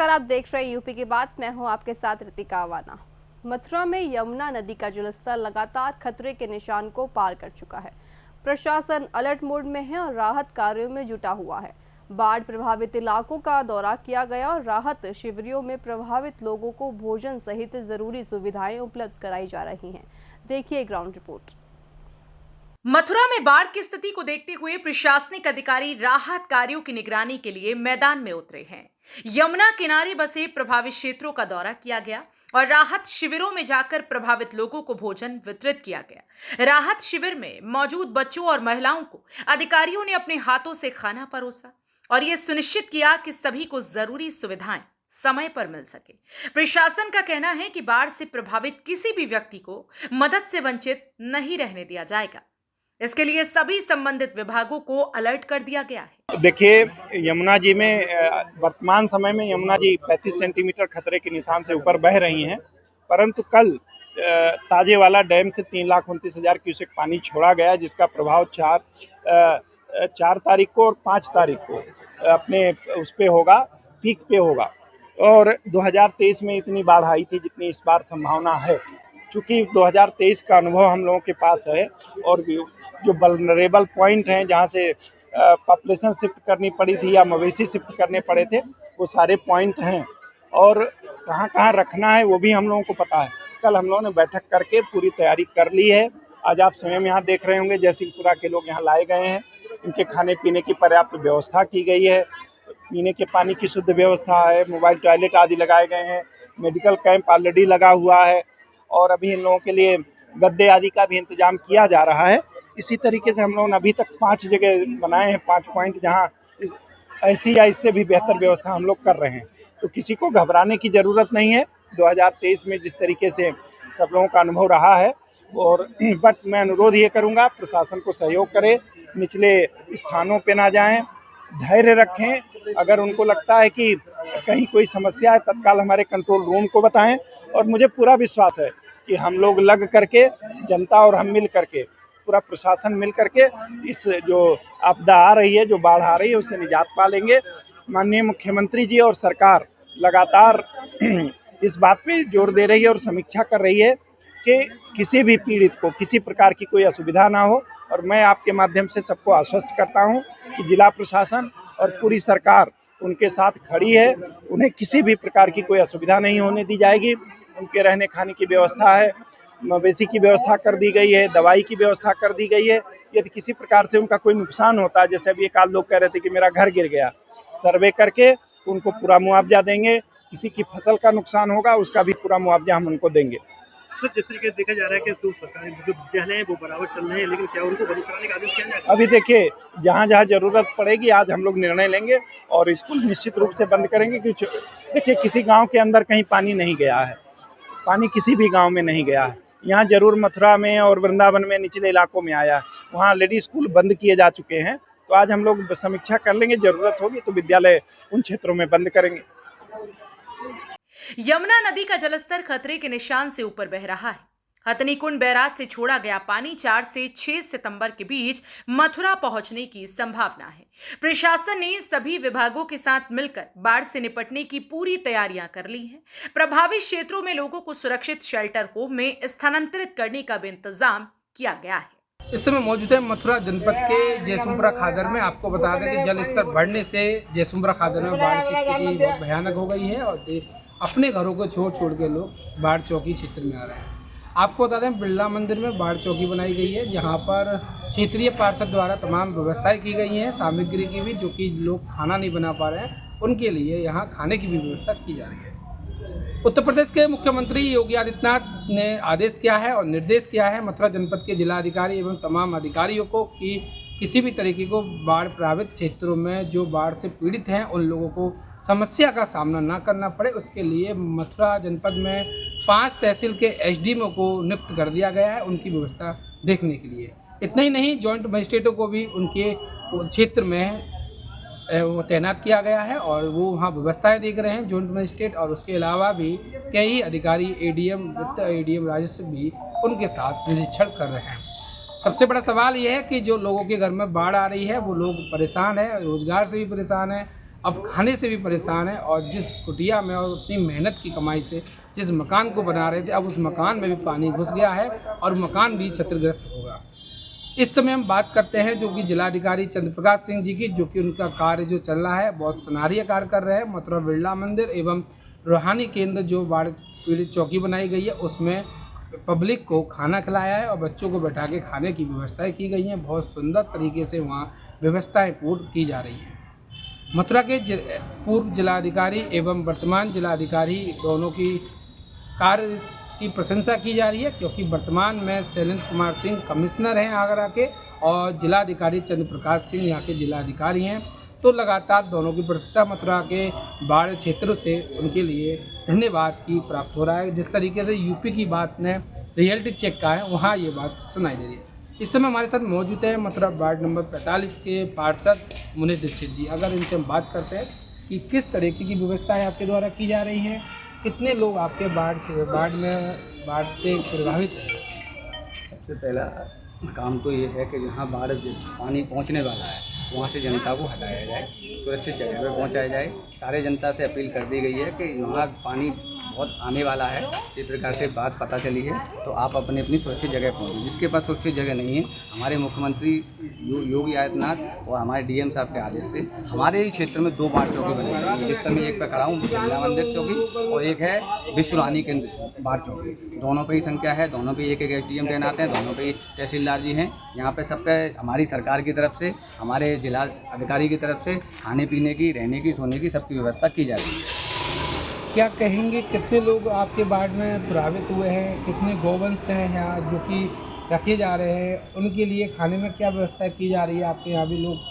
नमस्कार, आप देख रहे हैं यूपी की बात। मैं हूं आपके साथ रितिका आवाना। मथुरा में यमुना नदी का जलस्तर लगातार खतरे के निशान को पार कर चुका है। प्रशासन अलर्ट मोड में है और राहत कार्यों में जुटा हुआ है। बाढ़ प्रभावित इलाकों का दौरा किया गया और राहत शिविरों में प्रभावित लोगों को भोजन सहित जरूरी सुविधाएं उपलब्ध कराई जा रही हैं। देखिए ग्राउंड रिपोर्ट। मथुरा में बाढ़ की स्थिति को देखते हुए प्रशासनिक अधिकारी राहत कार्यों की निगरानी के लिए मैदान में उतरे हैं। यमुना किनारे बसे प्रभावित क्षेत्रों का दौरा किया गया और राहत शिविरों में जाकर प्रभावित लोगों को भोजन वितरित किया गया। राहत शिविर में मौजूद बच्चों और महिलाओं को अधिकारियों ने अपने हाथों से खाना परोसा और यह सुनिश्चित किया कि सभी को जरूरी सुविधाएं समय पर मिल सके। प्रशासन का कहना है कि बाढ़ से प्रभावित किसी भी व्यक्ति को मदद से वंचित नहीं रहने दिया जाएगा। इसके लिए सभी संबंधित विभागों को अलर्ट कर दिया गया है। देखिए, यमुना जी में वर्तमान समय में यमुना जी 35 सेंटीमीटर खतरे के निशान से ऊपर बह रही हैं, परंतु कल ताजेवाला डैम से 3,29,000 क्यूसेक पानी छोड़ा गया, जिसका प्रभाव 4 तारीख को और 5 तारीख को अपने उस पे होगा, पीक पे होगा। और 2023 में इतनी बाढ़ आई थी जितनी इस बार संभावना है। चूँकि 2023 का अनुभव हम लोगों के पास है और जो वल्नरेबल पॉइंट हैं जहाँ से पॉपुलेशन शिफ्ट करनी पड़ी थी या मवेशी शिफ्ट करने पड़े थे, वो सारे पॉइंट हैं और कहाँ कहाँ रखना है वो भी हम लोगों को पता है। कल हम लोगों ने बैठक करके पूरी तैयारी कर ली है। आज आप स्वयं यहाँ देख रहे होंगे, जयसिंहपुरा के लोग यहाँ लाए गए हैं, इनके खाने पीने की पर्याप्त व्यवस्था की गई है, पीने के पानी की शुद्ध व्यवस्था है, मोबाइल टॉयलेट आदि लगाए गए हैं, मेडिकल कैंप ऑलरेडी लगा हुआ है और अभी इन लोगों के लिए गद्दे आदि का भी इंतजाम किया जा रहा है। इसी तरीके से हम लोगों ने अभी तक 5 जगह बनाए हैं, 5 पॉइंट, जहां ऐसी या इससे भी बेहतर व्यवस्था हम लोग कर रहे हैं। तो किसी को घबराने की ज़रूरत नहीं है। 2023 में जिस तरीके से सब लोगों का अनुभव रहा है और बट मैं अनुरोध ये करूँगा, प्रशासन को सहयोग करें, निचले स्थानों पे ना जाएं, धैर्य रखें। अगर उनको लगता है कि कहीं कोई समस्या है, तत्काल हमारे कंट्रोल रूम को बताएं। और मुझे पूरा विश्वास है कि हम लोग लग करके, जनता और हम मिल करके, पूरा प्रशासन मिल करके इस जो आपदा आ रही है, जो बाढ़ आ रही है, उससे निजात पा लेंगे। माननीय मुख्यमंत्री जी और सरकार लगातार इस बात पे जोर दे रही है और समीक्षा कर रही है कि किसी भी पीड़ित को किसी प्रकार की कोई असुविधा ना हो। और मैं आपके माध्यम से सबको आश्वस्त करता हूं कि जिला प्रशासन और पूरी सरकार उनके साथ खड़ी है। उन्हें किसी भी प्रकार की कोई असुविधा नहीं होने दी जाएगी। उनके रहने खाने की व्यवस्था है, मवेशी की व्यवस्था कर दी गई है, दवाई की व्यवस्था कर दी गई है। यदि किसी प्रकार से उनका कोई नुकसान होता है, जैसे अभी एक आध लोग कह रहे थे कि मेरा घर गिर गया, सर्वे करके उनको पूरा मुआवजा देंगे। किसी की फसल का नुकसान होगा, उसका भी पूरा मुआवजा हम उनको देंगे। सर, जिस तरीके से देखा जा रहा है कि तो सरकारी जो विद्यालय हैं वो बराबर चल रहे हैं, लेकिन क्या उनको बंद कराने का आदेश किया जाएगा? अभी देखिए, जहाँ जहाँ जरूरत पड़ेगी आज हम लोग निर्णय लेंगे और स्कूल निश्चित रूप से बंद करेंगे। कि देखिए, किसी गांव के अंदर कहीं पानी नहीं गया है, पानी किसी भी गांव में नहीं गया है। यहाँ जरूर मथुरा में और वृंदावन में निचले इलाकों में आया है, वहाँ ऑलरेडी स्कूल बंद किए जा चुके हैं। तो आज हम लोग समीक्षा कर लेंगे, जरूरत होगी तो विद्यालय उन क्षेत्रों में बंद करेंगे। यमुना नदी का जलस्तर खतरे के निशान से ऊपर बह रहा है। हथनीकुंड बैराज से छोड़ा गया पानी 4 से 6 सितंबर के बीच मथुरा पहुंचने की संभावना है। प्रशासन ने सभी विभागों के साथ मिलकर बाढ़ से निपटने की पूरी तैयारियां कर ली हैं। प्रभावित क्षेत्रों में लोगों को सुरक्षित शेल्टर होम में स्थानांतरित करने का भी इंतजाम किया गया है। इस समय मौजूद है मथुरा जनपद के जयसिंहपुरा खादर में। आपको बता दें कि जल स्तर बढ़ने से जयसिंहपुरा खादर में बाढ़ की स्थिति बहुत भयानक हो गई है और अपने घरों को छोड़ के लोग बाढ़ चौकी क्षेत्र में आ रहे हैं। आपको बता दें, बिरला मंदिर में बाढ़ चौकी बनाई गई है, जहां पर क्षेत्रीय पार्षद द्वारा तमाम व्यवस्थाएं की गई हैं, सामग्री की भी, जो कि लोग खाना नहीं बना पा रहे हैं उनके लिए यहाँ खाने की भी व्यवस्था की जा रही है। उत्तर प्रदेश के मुख्यमंत्री योगी आदित्यनाथ ने आदेश किया है और निर्देश किया है मथुरा जनपद के जिलाधिकारी एवं तमाम अधिकारियों को कि किसी भी तरीके को बाढ़ प्रभावित क्षेत्रों में जो बाढ़ से पीड़ित हैं उन लोगों को समस्या का सामना ना करना पड़े। उसके लिए मथुरा जनपद में 5 तहसील के एसडीएमओ को नियुक्त कर दिया गया है उनकी व्यवस्था देखने के लिए। इतना ही नहीं, जॉइंट मजिस्ट्रेटों को भी उनके क्षेत्र में वो तैनात किया गया है और वो वहाँ व्यवस्थाएं देख रहे हैं जॉइंट मजिस्ट्रेट। और उसके अलावा भी कई अधिकारी एडीएम, वित्त एडीएम, राजस्व भी उनके साथ निरीक्षण कर रहे हैं। सबसे बड़ा सवाल ये है कि जो लोगों के घर में बाढ़ आ रही है वो लोग परेशान हैं, रोजगार से भी परेशान हैं, अब खाने से भी परेशान है, और जिस कुटिया में और अपनी मेहनत की कमाई से जिस मकान को बना रहे थे, अब उस मकान में भी पानी घुस गया है और मकान भी क्षतिग्रस्त होगा। इस समय हम बात करते हैं जो कि जिलाधिकारी चंद्र प्रकाश सिंह जी की, जो कि उनका कार्य जो चल रहा है बहुत सराहनीय कार्य कर रहे हैं। मथुरा बिरला मंदिर एवं रूहानी केंद्र जो बाढ़ पीड़ित चौकी बनाई गई है उसमें पब्लिक को खाना खिलाया है और बच्चों को बैठा के खाने की व्यवस्थाएं की गई हैं। बहुत सुंदर तरीके से वहाँ व्यवस्थाएं पूर्ण की जा रही हैं। मथुरा के पूर्व जिलाधिकारी एवं वर्तमान जिलाधिकारी दोनों की कार्य की प्रशंसा की जा रही है, क्योंकि वर्तमान में शैलेंद्र कुमार सिंह कमिश्नर हैं आगरा के और जिलाधिकारी चंद्र प्रकाश सिंह यहाँ के जिलाधिकारी हैं। तो लगातार दोनों की प्रशंसा मथुरा के बाढ़ क्षेत्रों से उनके लिए धन्यवाद की प्राप्त हो रहा है। जिस तरीके से यूपी की बात ने रियलिटी चेक का है, वहाँ ये बात सुनाई दे रही है। इस समय हमारे साथ मौजूद है मथुरा वार्ड नंबर 45 के पार्षद मुनि दीक्षित जी। अगर इनसे हम बात करते हैं कि किस तरीके की व्यवस्थाएं आपके द्वारा की जा रही हैं, कितने लोग आपके बाढ़ से प्रभावित हैं? सबसे पहला काम तो ये है कि जहाँ बाढ़ पानी पहुँचने वाला है वहाँ से जनता को हटाया जाए, सुरक्षित जगह पर पहुँचाया जाए। सारे जनता से अपील कर दी गई है कि वहाँ पानी बहुत आने वाला है, इस प्रकार से बात पता चली है, तो आप अपनी सुरक्षित जगह पहुँचें। जिसके पास सुरक्षित जगह नहीं है, हमारे मुख्यमंत्री योगी आदित्यनाथ और हमारे डीएम साहब के आदेश से हमारे ही क्षेत्र में 2 बाढ़ चौकी बनी है। जिस समय एक पे खड़ा हूँ बिरला मंदिर चौकी और एक है विश्व रूहानी केंद्र बाढ़ चौकी। दोनों पे ही संख्या है, दोनों पे एक एसडीएम तैनात हैं, दोनों पे ही तहसीलदार जी हैं। यहाँ पे सब पे हमारी सरकार की तरफ से, हमारे जिला अधिकारी की तरफ से खाने पीने की, रहने की, सोने की सबकी व्यवस्था की जा रही है। क्या कहेंगे कितने लोग आपके बाढ़ में प्रभावित हुए हैं, कितने गौवंश हैं यहाँ जो कि रखे जा रहे हैं, उनके लिए खाने में क्या व्यवस्था की जा रही है आपके यहाँ भी लोग?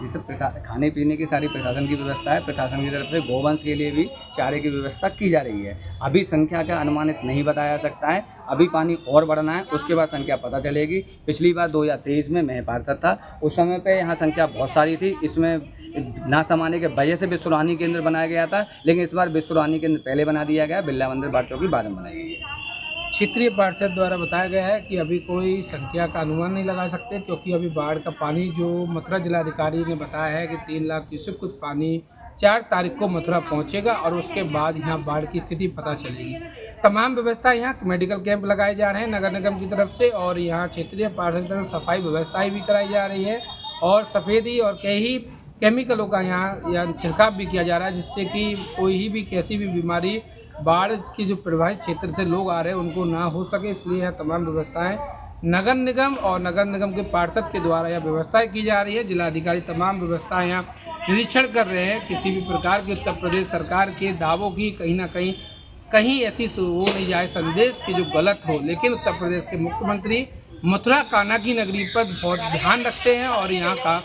ये सब खाने पीने की सारी प्रशासन की व्यवस्था है। प्रशासन की तरफ से गौवंश के लिए भी चारे की व्यवस्था की जा रही है। अभी संख्या का अनुमानित नहीं बताया सकता है, अभी पानी और बढ़ना है, उसके बाद संख्या पता चलेगी। पिछली बार 2023 में मैं पार्षद था, उस समय पे यहाँ संख्या बहुत सारी थी। इसमें ना समाने के वजह से विश्व रूहानी केंद्र बनाया गया था, लेकिन इस बार विश्व रूहानी केंद्र पहले बना दिया गया, बिरला मंदिर बाढ़ चौकी बाद में बनाई गई है। क्षेत्रीय पार्षद द्वारा बताया गया है कि अभी कोई संख्या का अनुमान नहीं लगा सकते, क्योंकि अभी बाढ़ का पानी जो मथुरा जिलाधिकारी ने बताया है कि 3 लाख क्यूसेक कुछ पानी 4 तारीख को मथुरा पहुंचेगा और उसके बाद यहाँ बाढ़ की स्थिति पता चलेगी। तमाम व्यवस्था यहाँ मेडिकल कैंप लगाए जा रहे हैं नगर निगम की तरफ से, और यहाँ क्षेत्रीय पार्षद की तरफ सफाई व्यवस्थाएँ भी कराई जा रही है और सफ़ेदी और कई केमिकलों का यहाँ छिड़काव भी किया जा रहा है, जिससे कि कोई भी कैसी भी बीमारी बाढ़ की जो प्रभावित क्षेत्र से लोग आ रहे हैं उनको ना हो सके। इसलिए यह तमाम व्यवस्थाएं नगर निगम और नगर निगम के पार्षद के द्वारा यह व्यवस्थाएं की जा रही है। जिलाधिकारी तमाम व्यवस्थाएं यहाँ निरीक्षण कर रहे हैं। किसी भी प्रकार के उत्तर प्रदेश सरकार के दावों की कहीं ना कहीं ऐसी वो नहीं जाए संदेश की जो गलत हो, लेकिन उत्तर प्रदेश के मुख्यमंत्री मथुरा कान्हा की नगरी पर बहुत ध्यान रखते हैं और यहाँ का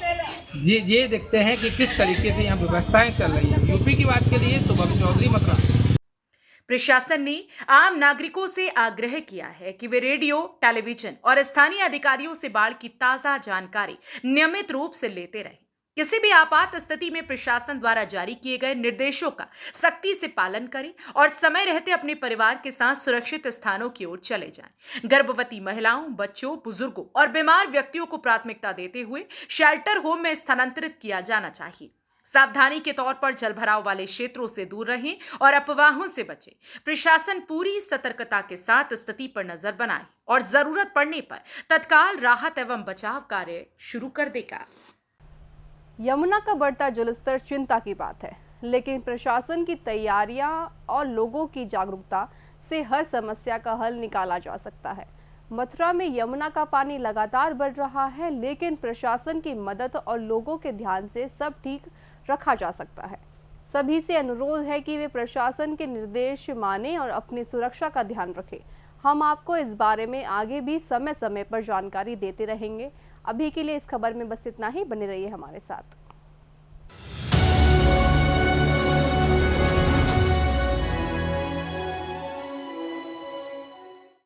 ये देखते हैं कि किस तरीके से यहाँ व्यवस्थाएं चल रही हैं। यूपी की बात के लिए शुभम चौधरी, मथुरा। प्रशासन ने आम नागरिकों से आग्रह किया है कि वे रेडियो, टेलीविजन और स्थानीय अधिकारियों से बाढ़ की ताजा जानकारी नियमित रूप से लेते रहें। किसी भी आपात स्थिति में प्रशासन द्वारा जारी किए गए निर्देशों का सख्ती से पालन करें और समय रहते अपने परिवार के साथ सुरक्षित स्थानों की ओर चले जाएं। गर्भवती महिलाओं, बच्चों, बुजुर्गों और बीमार व्यक्तियों को प्राथमिकता देते हुए शेल्टर होम में स्थानांतरित किया जाना चाहिए। सावधानी के तौर पर जलभराव वाले क्षेत्रों से दूर रहें और अफवाहों से बचें। प्रशासन पूरी सतर्कता के साथ स्थिति पर नजर बनाए और जरूरत पड़ने पर तत्काल राहत एवं बचाव कार्य शुरू कर देगा। यमुना का बढ़ता जलस्तर चिंता की बात है, लेकिन प्रशासन की तैयारियां और लोगों की जागरूकता से हर समस्या का हल निकाला जा सकता है। मथुरा में यमुना का पानी लगातार बढ़ रहा है, लेकिन प्रशासन की मदद और लोगों के ध्यान से सब ठीक रखा जा सकता है। सभी से अनुरोध है कि वे प्रशासन के निर्देश माने और अपनी सुरक्षा का ध्यान रखें। हम आपको इस बारे में आगे भी समय समय पर जानकारी देते रहेंगे। अभी के लिए इस खबर में बस इतना ही। बने रहिए हमारे साथ।